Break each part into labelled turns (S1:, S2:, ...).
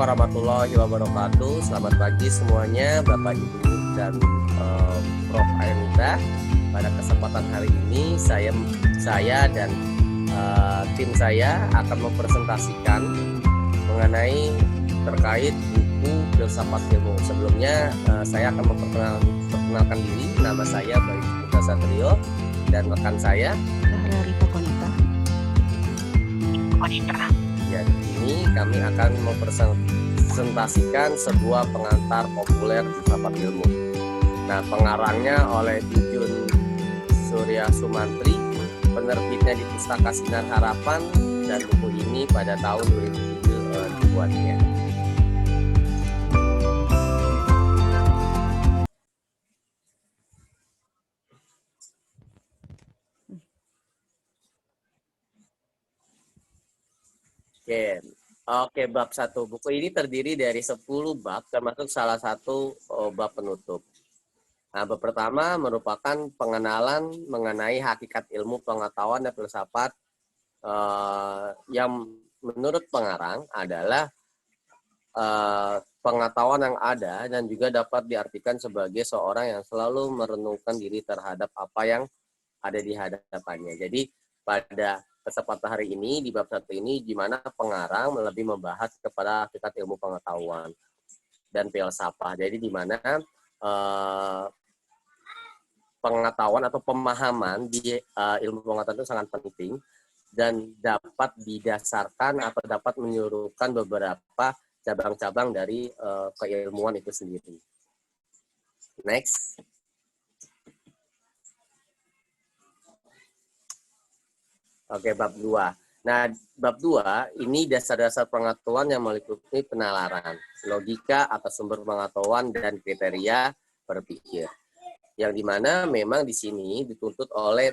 S1: warahmatullahi wabarakatuh. Selamat pagi semuanya, Bapak Ibu dan Prof. Ainita. Pada kesempatan hari ini saya dan tim saya akan mempresentasikan mengenai terkait buku Filsafat Ilmu. Sebelumnya saya akan memperkenalkan diri. Nama saya Bayu Putra Satrio dan rekan saya
S2: Rarifa Konita.
S1: Ya, di sini kami akan mempresentasikan sebuah pengantar populer filsafat ilmu. Nah, pengarangnya oleh Dijun Surya Sumantri, penerbitnya di Pustaka Sinar Harapan, dan buku ini pada tahun 2007 dibuatnya. Oke, bab 1. Buku ini terdiri dari 10 bab, termasuk salah satu bab penutup. Nah, bab pertama merupakan pengenalan mengenai hakikat ilmu pengetahuan dan filsafat yang menurut pengarang adalah pengetahuan yang ada dan juga dapat diartikan sebagai seorang yang selalu merenungkan diri terhadap apa yang ada di hadapannya. Jadi pada kesempatan hari ini di bab 1 ini di mana pengarang lebih membahas kepada hakikat ilmu pengetahuan dan filsafat. Jadi di mana pengetahuan atau pemahaman di ilmu pengetahuan itu sangat penting dan dapat didasarkan atau dapat menyuruhkan beberapa cabang-cabang dari keilmuan itu sendiri. Next. Oke, bab 2. Nah, bab 2 ini dasar-dasar pengetahuan yang meliputi penalaran, logika atau sumber pengetahuan dan kriteria berpikir. Yang dimana memang di sini dituntut oleh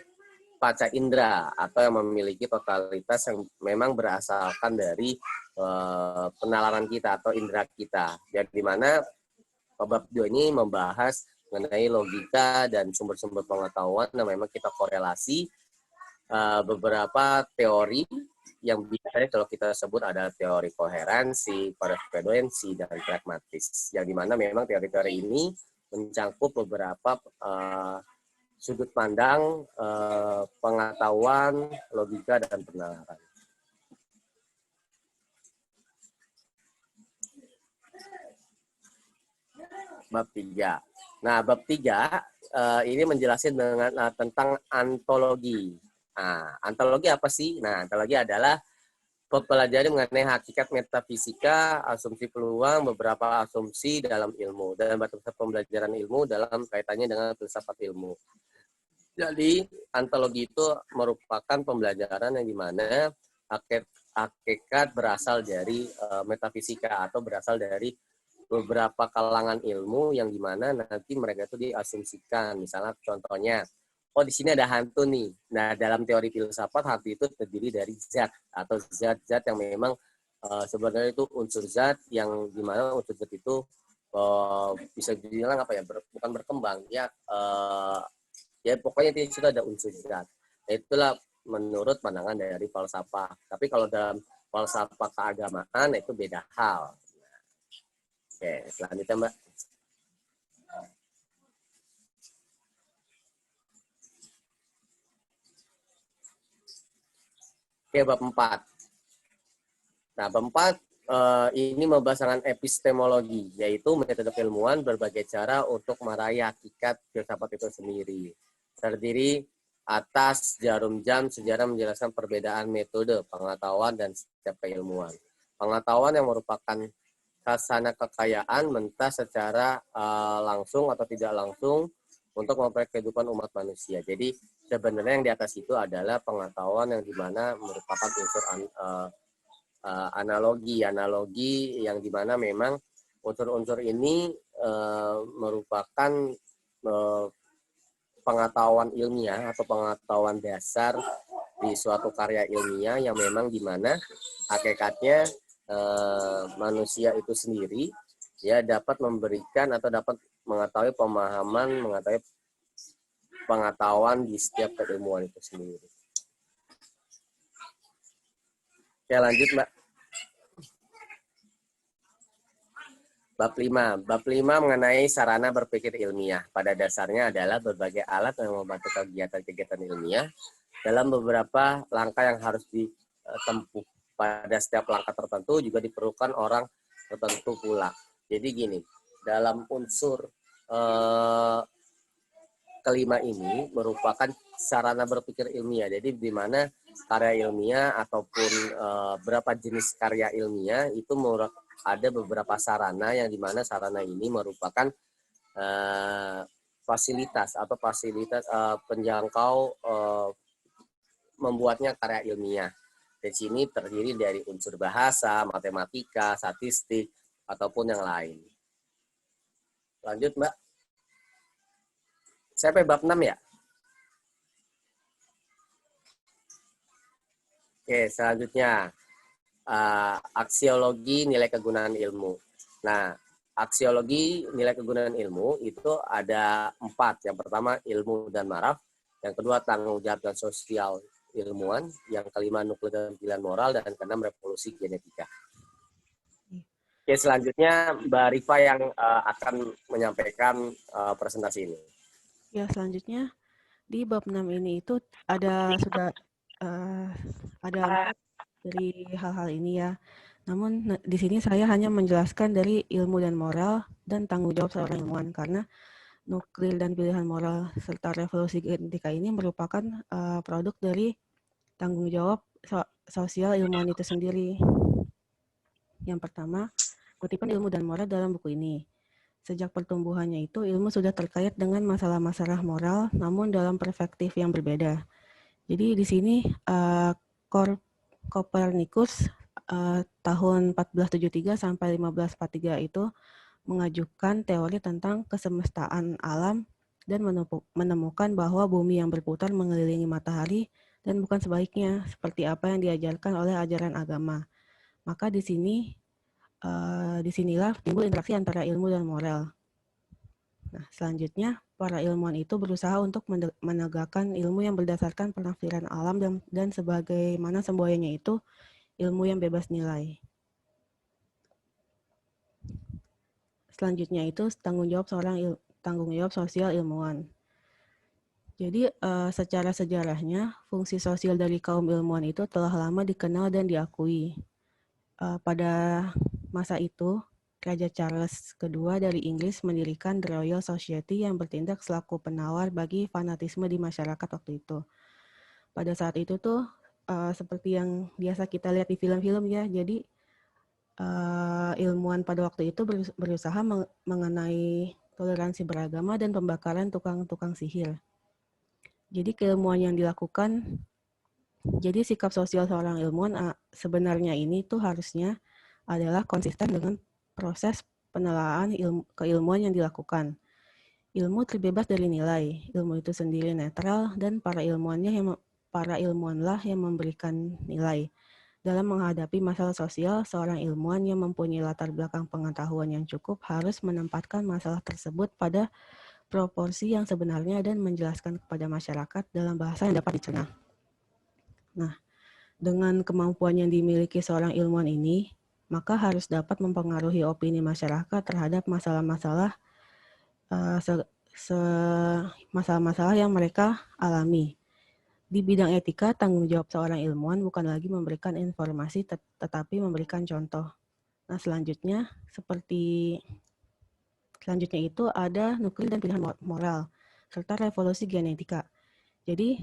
S1: panca indera atau yang memiliki totalitas yang memang berasalkan dari penalaran kita atau indera kita. Yang dimana bab 2 ini membahas mengenai logika dan sumber-sumber pengetahuan yang memang kita korelasi beberapa teori yang biasanya kalau kita sebut ada teori koherensi, korespondensi, dan pragmatis. Yang dimana memang teori-teori ini mencangkup beberapa sudut pandang pengetahuan, logika, dan penalaran. Bab 3. Nah, bab 3 ini menjelaskan tentang antologi. Nah, antologi apa sih? Nah, antologi adalah mempelajari mengenai hakikat metafisika, asumsi peluang, beberapa asumsi dalam ilmu, dan batasan pembelajaran ilmu dalam kaitannya dengan filsafat ilmu. Jadi, antologi itu merupakan pembelajaran yang dimana hakikat berasal dari metafisika atau berasal dari beberapa kalangan ilmu yang dimana nanti mereka itu diasumsikan. Misalnya contohnya, oh di sini ada hantu nih. Nah dalam teori filsafat hantu itu terdiri dari zat atau zat-zat yang memang sebenarnya itu unsur zat yang dimana unsur zat itu bisa dibilang apa ya bukan berkembang ya ya pokoknya di situ ada unsur zat. Nah, itulah menurut pandangan dari falsafah. Tapi kalau dalam falsafah keagamaan itu beda hal. Oke, selanjutnya Mbak. Oke, bab 4. Nah, bab 4 ini membahas tentang epistemologi, yaitu metode keilmuan berbagai cara untuk meraih hakikat filsafat itu sendiri. Terdiri atas jarum jam sejarah menjelaskan perbedaan metode pengetahuan dan setiap keilmuan. Pengetahuan yang merupakan khasana kekayaan mentah secara langsung atau tidak langsung untuk memperoleh kehidupan umat manusia. Jadi sebenarnya yang di atas itu adalah pengetahuan yang dimana merupakan unsur analogi yang dimana memang unsur-unsur ini merupakan pengetahuan ilmiah atau pengetahuan dasar di suatu karya ilmiah yang memang dimana hakikatnya manusia itu sendiri ya dapat memberikan atau dapat mengetahui pemahaman, mengetahui pengetahuan di setiap keilmuan itu sendiri. Oke, lanjut Mbak. Bab 5. Bab 5 mengenai sarana berpikir ilmiah. Pada dasarnya adalah berbagai alat yang membantu kegiatan-kegiatan ilmiah dalam beberapa langkah yang harus ditempuh. Pada setiap langkah tertentu juga diperlukan orang tertentu pula. Jadi gini, dalam unsur kelima ini merupakan sarana berpikir ilmiah. Jadi di mana karya ilmiah ataupun berapa jenis karya ilmiah itu ada beberapa sarana yang di mana sarana ini merupakan fasilitas atau fasilitas penjangkau membuatnya karya ilmiah. Di sini terdiri dari unsur bahasa, matematika, statistik, ataupun yang lain. Lanjut, Mbak. Sampai bab 6 ya? Oke, selanjutnya. Aksiologi nilai kegunaan ilmu. Nah, aksiologi nilai kegunaan ilmu itu ada 4. Yang pertama, ilmu dan maraf. Yang kedua, tanggung jawab dan sosial ilmuwan. Yang kelima, nuklir dan pilihan moral. Dan keenam, revolusi genetika. Oke, selanjutnya Mbak Rifa yang akan menyampaikan presentasi ini.
S2: Ya, selanjutnya di bab 6 ini itu ada sudah ada 4 dari hal-hal ini ya. Namun di sini saya hanya menjelaskan dari ilmu dan moral dan tanggung jawab seorang ilmuwan karena nuklir dan pilihan moral serta revolusi genetika ini merupakan produk dari tanggung jawab sosial ilmuwan itu sendiri. Yang pertama, kutipan ilmu dan moral dalam buku ini. Sejak pertumbuhannya itu, ilmu sudah terkait dengan masalah-masalah moral, namun dalam perspektif yang berbeda. Jadi di sini Copernicus tahun 1473 sampai 1543 itu mengajukan teori tentang kesemestaan alam dan menemukan bahwa bumi yang berputar mengelilingi matahari dan bukan sebaliknya seperti apa yang diajarkan oleh ajaran agama. Maka di sini disinilah timbul interaksi antara ilmu dan moral. Nah, selanjutnya para ilmuwan itu berusaha untuk menegakkan ilmu yang berdasarkan penafsiran alam dan sebagaimana semboyannya itu ilmu yang bebas nilai. Selanjutnya itu tanggung jawab sosial ilmuwan. Jadi secara sejarahnya fungsi sosial dari kaum ilmuwan itu telah lama dikenal dan diakui. Pada masa itu Raja Charles II dari Inggris mendirikan The Royal Society yang bertindak selaku penawar bagi fanatisme di masyarakat waktu itu. Pada saat itu tuh seperti yang biasa kita lihat di film-film ya, jadi ilmuwan pada waktu itu berusaha mengenai toleransi beragama dan pembakaran tukang-tukang sihir. Jadi keilmuan yang dilakukan, jadi sikap sosial seorang ilmuwan sebenarnya ini tuh harusnya adalah konsisten dengan proses penelaahan keilmuan yang dilakukan. Ilmu terbebas dari nilai, ilmu itu sendiri netral dan para ilmuwanlah yang memberikan nilai. Dalam menghadapi masalah sosial, seorang ilmuwan yang mempunyai latar belakang pengetahuan yang cukup harus menempatkan masalah tersebut pada proporsi yang sebenarnya dan menjelaskan kepada masyarakat dalam bahasa yang dapat dicerna. Nah, dengan kemampuan yang dimiliki seorang ilmuwan ini, maka harus dapat mempengaruhi opini masyarakat terhadap masalah-masalah masalah-masalah yang mereka alami. Di bidang etika, tanggung jawab seorang ilmuwan bukan lagi memberikan informasi, tetapi memberikan contoh. Nah, selanjutnya itu ada nuklir dan pilihan moral, serta revolusi genetika. Jadi,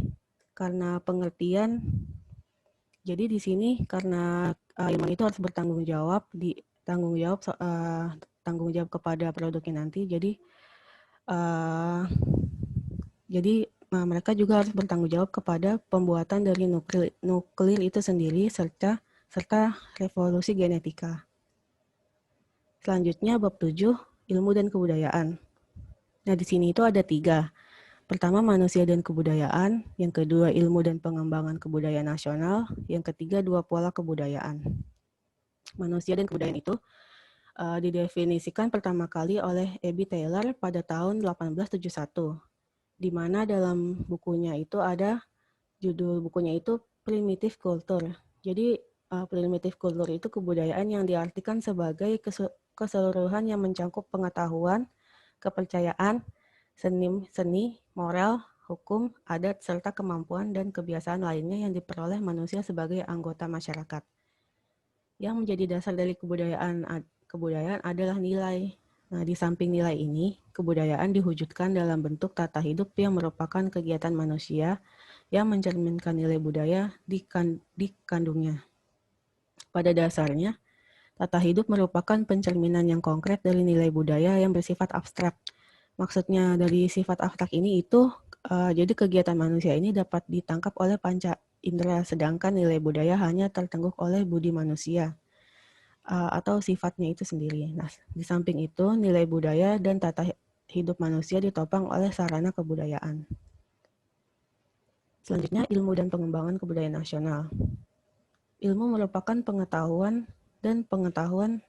S2: karena pengertian, jadi di sini karena ilmuwan itu harus bertanggung jawab, tanggung jawab kepada produknya nanti. Jadi mereka juga harus bertanggung jawab kepada pembuatan dari nuklir itu sendiri serta revolusi genetika. Selanjutnya bab 7, ilmu dan kebudayaan. Nah, di sini itu ada 3. Pertama, manusia dan kebudayaan. Yang kedua, ilmu dan pengembangan kebudayaan nasional. Yang ketiga, 2 pola kebudayaan. Manusia dan kebudayaan itu didefinisikan pertama kali oleh E.B. Taylor pada tahun 1871. Di mana dalam bukunya itu ada judul bukunya itu Primitive Culture. Jadi primitive culture itu kebudayaan yang diartikan sebagai keseluruhan yang mencangkup pengetahuan, kepercayaan, seni, moral, hukum, adat, serta kemampuan dan kebiasaan lainnya yang diperoleh manusia sebagai anggota masyarakat. Yang menjadi dasar dari kebudayaan adalah nilai. Nah, di samping nilai ini, kebudayaan diwujudkan dalam bentuk tata hidup yang merupakan kegiatan manusia yang mencerminkan nilai budaya di kandungnya. Pada dasarnya, tata hidup merupakan pencerminan yang konkret dari nilai budaya yang bersifat abstrak. Maksudnya dari sifat abstrak ini itu, jadi kegiatan manusia ini dapat ditangkap oleh panca indera, sedangkan nilai budaya hanya tertengguk oleh budi manusia atau sifatnya itu sendiri. Nah, di samping itu, nilai budaya dan tata hidup manusia ditopang oleh sarana kebudayaan. Selanjutnya, ilmu dan pengembangan kebudayaan nasional. Ilmu merupakan pengetahuan dan pengetahuan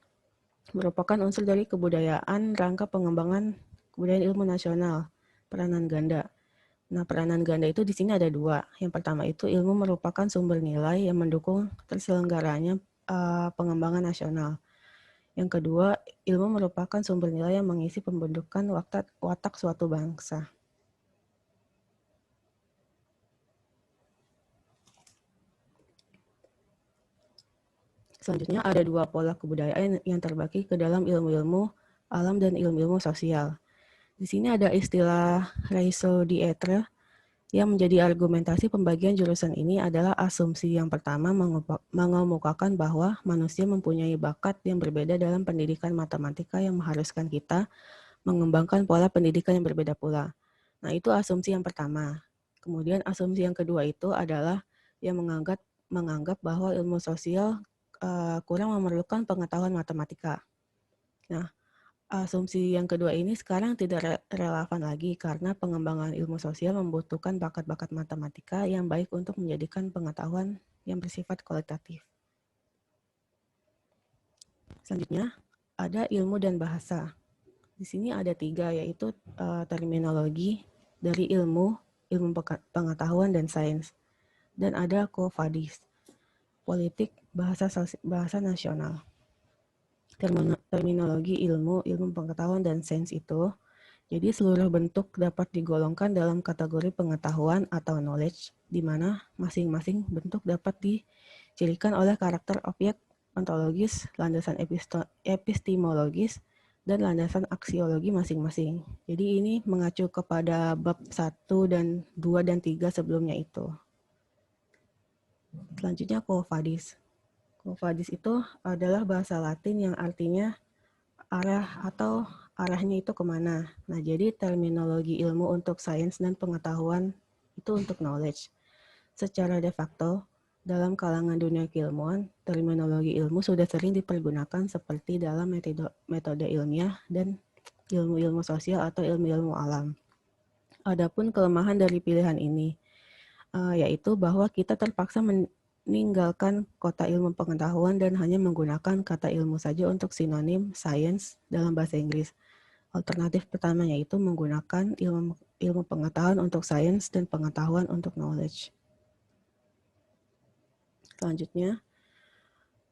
S2: merupakan unsur dari kebudayaan rangka pengembangan kebudayaan ilmu nasional, peranan ganda. Nah, peranan ganda itu di sini ada dua. Yang pertama itu ilmu merupakan sumber nilai yang mendukung terselenggaranya pengembangan nasional. Yang kedua, ilmu merupakan sumber nilai yang mengisi pembentukan watak suatu bangsa. Selanjutnya ada dua pola kebudayaan yang terbagi ke dalam ilmu-ilmu alam dan ilmu-ilmu sosial. Di sini ada istilah raison d'être yang menjadi argumentasi pembagian jurusan ini adalah asumsi yang pertama mengemukakan bahwa manusia mempunyai bakat yang berbeda dalam pendidikan matematika yang mengharuskan kita mengembangkan pola pendidikan yang berbeda pula. Nah, itu asumsi yang pertama. Kemudian asumsi yang kedua itu adalah yang menganggap bahwa ilmu sosial kurang memerlukan pengetahuan matematika. Nah, asumsi yang kedua ini sekarang tidak relevan lagi karena pengembangan ilmu sosial membutuhkan bakat-bakat matematika yang baik untuk menjadikan pengetahuan yang bersifat kualitatif. Selanjutnya, ada ilmu dan bahasa. Di sini ada tiga, yaitu terminologi dari ilmu pengetahuan dan sains. Dan ada quo vadis, politik, bahasa nasional. Terminologi ilmu pengetahuan dan sains itu, jadi seluruh bentuk dapat digolongkan dalam kategori pengetahuan atau knowledge, di mana masing-masing bentuk dapat dicirikan oleh karakter objek ontologis, landasan epistemologis, dan landasan aksiologi masing-masing. Jadi ini mengacu kepada bab 1 dan 2 dan 3 sebelumnya itu. Selanjutnya quo vadis. Quo vadis itu adalah bahasa Latin yang artinya arah atau arahnya itu kemana. Nah, jadi terminologi ilmu untuk sains dan pengetahuan itu untuk knowledge. Secara de facto, dalam kalangan dunia keilmuan, terminologi ilmu sudah sering dipergunakan seperti dalam metode ilmiah dan ilmu-ilmu sosial atau ilmu-ilmu alam. Adapun kelemahan dari pilihan ini, yaitu bahwa kita terpaksa meninggalkan kota ilmu pengetahuan dan hanya menggunakan kata ilmu saja untuk sinonim science dalam bahasa Inggris. Alternatif pertama yaitu menggunakan ilmu pengetahuan untuk science dan pengetahuan untuk knowledge. Selanjutnya,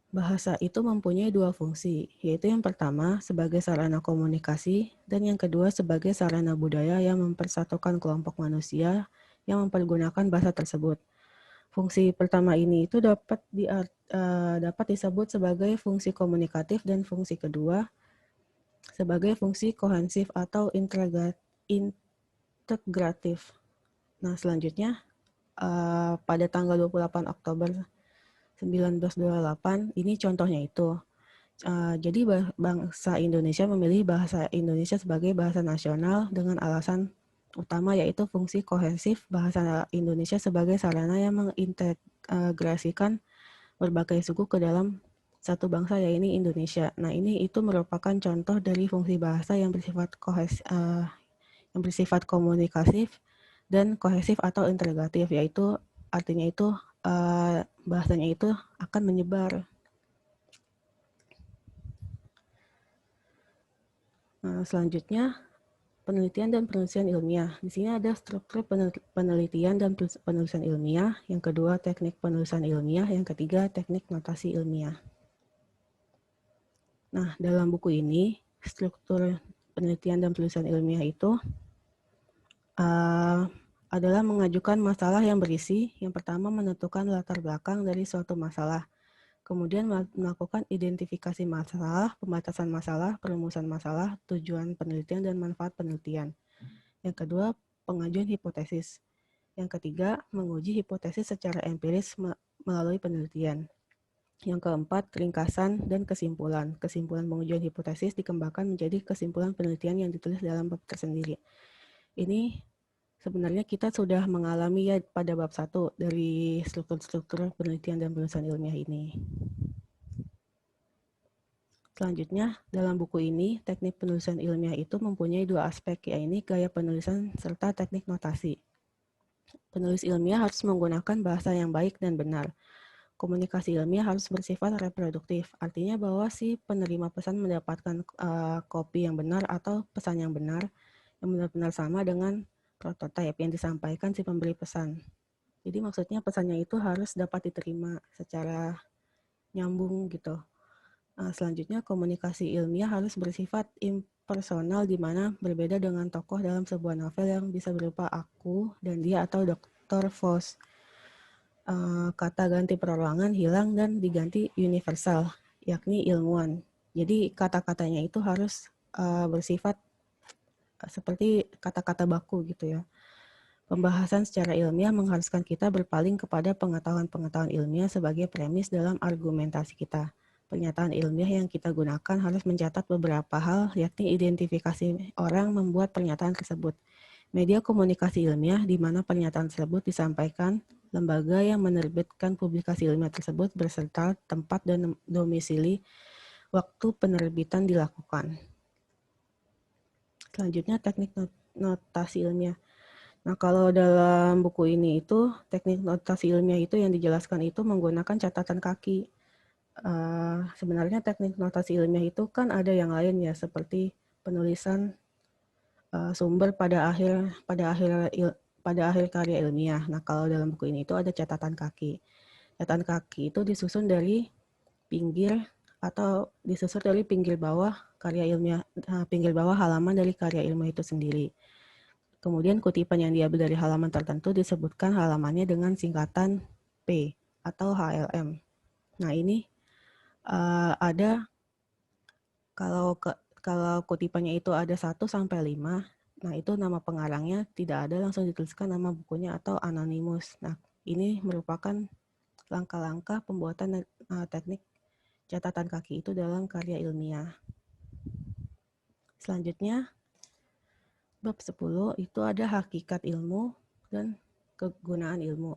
S2: bahasa itu mempunyai dua fungsi, yaitu yang pertama sebagai sarana komunikasi dan yang kedua sebagai sarana budaya yang mempersatukan kelompok manusia yang mempergunakan bahasa tersebut. Fungsi pertama ini itu dapat disebut sebagai fungsi komunikatif dan fungsi kedua sebagai fungsi kohensif atau integratif. Nah, selanjutnya pada tanggal 28 Oktober 1928 ini contohnya itu. Jadi bangsa Indonesia memilih bahasa Indonesia sebagai bahasa nasional dengan alasan utama yaitu fungsi kohesif bahasa Indonesia sebagai sarana yang mengintegrasikan berbagai suku ke dalam satu bangsa yaitu Indonesia. Nah, ini itu merupakan contoh dari fungsi bahasa yang bersifat komunikatif dan kohesif atau integratif, yaitu artinya itu bahasanya itu akan menyebar. Nah, selanjutnya penelitian dan penulisan ilmiah. Di sini ada struktur penelitian dan penulisan ilmiah. Yang kedua, teknik penulisan ilmiah. Yang ketiga, teknik notasi ilmiah. Nah, dalam buku ini, struktur penelitian dan penulisan ilmiah itu adalah mengajukan masalah yang berisi, yang pertama menentukan latar belakang dari suatu masalah, kemudian melakukan identifikasi masalah, pembatasan masalah, perumusan masalah, tujuan penelitian, dan manfaat penelitian. Yang kedua, pengajuan hipotesis. Yang ketiga, menguji hipotesis secara empiris melalui penelitian. Yang keempat, ringkasan dan kesimpulan. Kesimpulan pengujian hipotesis dikembangkan menjadi kesimpulan penelitian yang ditulis dalam bab tersendiri. Ini sebenarnya kita sudah mengalami ya pada bab 1 dari struktur-struktur penelitian dan penulisan ilmiah ini. Selanjutnya, dalam buku ini, teknik penulisan ilmiah itu mempunyai 2 aspek, yaitu gaya penulisan serta teknik notasi. Penulis ilmiah harus menggunakan bahasa yang baik dan benar. Komunikasi ilmiah harus bersifat reproduktif, artinya bahwa si penerima pesan mendapatkan kopi yang benar atau pesan yang benar, yang benar-benar sama dengan prototipe yang disampaikan si pemberi pesan. Jadi maksudnya pesannya itu harus dapat diterima secara nyambung gitu. Selanjutnya, komunikasi ilmiah harus bersifat impersonal, di mana berbeda dengan tokoh dalam sebuah novel yang bisa berupa aku dan dia atau Dr. Faust. Kata ganti perorangan hilang dan diganti universal, yakni ilmuwan. Jadi kata-katanya itu harus bersifat seperti kata-kata baku gitu ya. Pembahasan secara ilmiah mengharuskan kita berpaling kepada pengetahuan-pengetahuan ilmiah sebagai premis dalam argumentasi kita. Pernyataan ilmiah yang kita gunakan harus mencatat beberapa hal, yakni identifikasi orang membuat pernyataan tersebut, media komunikasi ilmiah di mana pernyataan tersebut disampaikan, lembaga yang menerbitkan publikasi ilmiah tersebut, beserta tempat dan domisili waktu penerbitan dilakukan. Selanjutnya, teknik notasi ilmiah. Nah, kalau dalam buku ini itu, teknik notasi ilmiah itu yang dijelaskan itu menggunakan catatan kaki. Sebenarnya teknik notasi ilmiah itu kan ada yang lain ya, seperti penulisan sumber pada akhir karya ilmiah. Nah, kalau dalam buku ini itu ada catatan kaki. Catatan kaki itu disusun dari pinggir atau disusun dari pinggir bawah karya ilmiah, pinggir bawah halaman dari karya ilmiah itu sendiri. Kemudian kutipan yang diambil dari halaman tertentu disebutkan halamannya dengan singkatan P atau HLM. Nah, ini ada kalau kutipannya itu ada 1 sampai 5, nah itu nama pengarangnya tidak ada, langsung dituliskan nama bukunya atau anonimus. Nah, ini merupakan langkah-langkah pembuatan teknik catatan kaki itu dalam karya ilmiah. Selanjutnya, bab 10 itu ada hakikat ilmu dan kegunaan ilmu.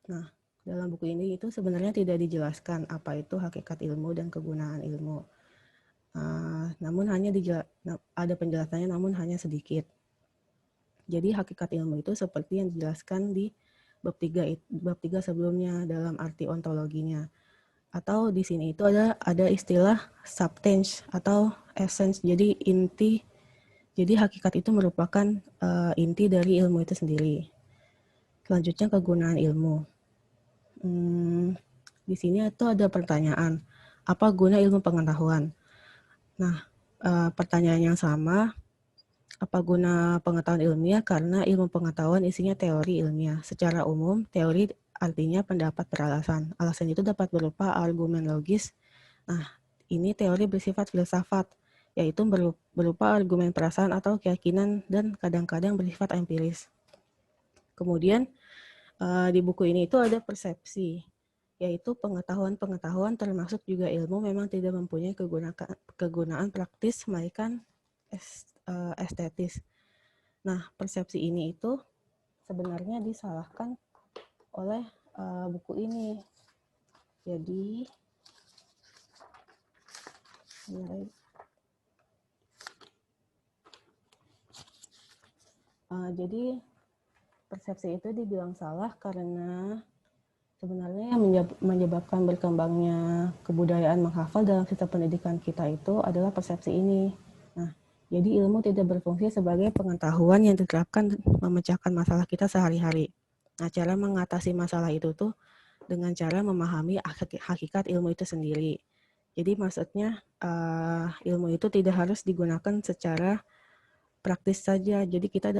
S2: Nah, dalam buku ini itu sebenarnya tidak dijelaskan apa itu hakikat ilmu dan kegunaan ilmu. Namun hanya ada penjelasannya, namun hanya sedikit. Jadi hakikat ilmu itu seperti yang dijelaskan di bab 3 sebelumnya dalam arti ontologinya. Atau di sini itu ada istilah substance atau essence. Jadi inti. Jadi hakikat itu merupakan inti dari ilmu itu sendiri. Selanjutnya kegunaan ilmu. Di sini itu ada pertanyaan, apa guna ilmu pengetahuan? Nah, pertanyaan yang sama, apa guna pengetahuan ilmiah? Karena ilmu pengetahuan isinya teori ilmiah. Secara umum, teori artinya pendapat beralasan. Alasan itu dapat berupa argumen logis. Nah, ini teori bersifat filsafat, yaitu berupa argumen perasaan atau keyakinan dan kadang-kadang bersifat empiris. Kemudian, di buku ini itu ada persepsi, yaitu pengetahuan-pengetahuan termasuk juga ilmu memang tidak mempunyai kegunaan praktis, melainkan estetis. Nah, persepsi ini itu sebenarnya disalahkan oleh buku ini. Jadi persepsi itu dibilang salah karena sebenarnya yang menyebabkan berkembangnya kebudayaan menghafal dalam sistem pendidikan kita itu adalah persepsi ini. Nah, jadi ilmu tidak berfungsi sebagai pengetahuan yang diterapkan memecahkan masalah kita sehari-hari. Nah, cara mengatasi masalah itu tuh dengan cara memahami hakikat ilmu itu sendiri. Jadi maksudnya ilmu itu tidak harus digunakan secara praktis saja. Jadi kita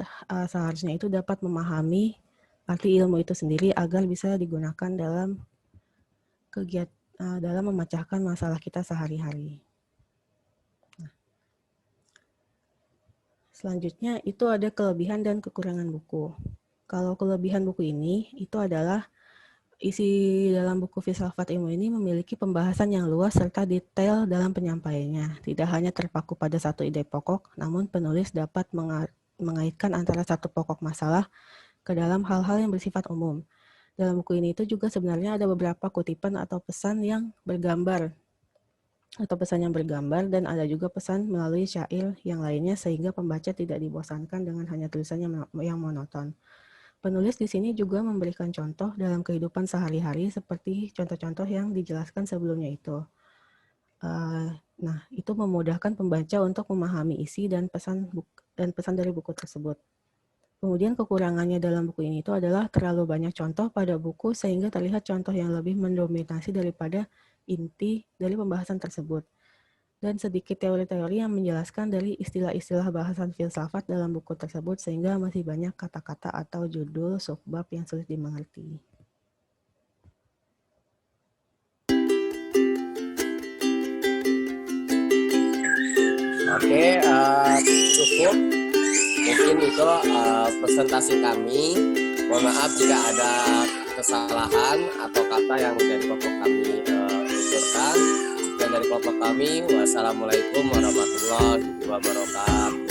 S2: seharusnya itu dapat memahami arti ilmu itu sendiri agar bisa digunakan dalam dalam memecahkan masalah kita sehari-hari. Nah, selanjutnya itu ada kelebihan dan kekurangan buku. Kalau kelebihan buku ini itu adalah isi dalam buku Filsafat Ilmu ini memiliki pembahasan yang luas serta detail dalam penyampaiannya. Tidak hanya terpaku pada satu ide pokok, namun penulis dapat mengaitkan antara satu pokok masalah ke dalam hal-hal yang bersifat umum. Dalam buku ini itu juga sebenarnya ada beberapa kutipan atau pesan yang bergambar dan ada juga pesan melalui syair yang lainnya sehingga pembaca tidak dibosankan dengan hanya tulisan yang monoton. Penulis di sini juga memberikan contoh dalam kehidupan sehari-hari seperti contoh-contoh yang dijelaskan sebelumnya itu. Nah, itu memudahkan pembaca untuk memahami isi dan pesan dari buku tersebut. Kemudian kekurangannya dalam buku ini itu adalah terlalu banyak contoh pada buku sehingga terlihat contoh yang lebih mendominasi daripada inti dari pembahasan tersebut. Dan sedikit teori-teori yang menjelaskan dari istilah-istilah bahasan filsafat dalam buku tersebut sehingga masih banyak kata-kata atau judul subbab yang sulit dimengerti.
S1: Oke, cukup. Mungkin itu presentasi kami. Mohon maaf jika ada kesalahan atau kata yang dari kelompok kami tuturkan. Dan dari kelompok kami, wassalamualaikum warahmatullahi wabarakatuh.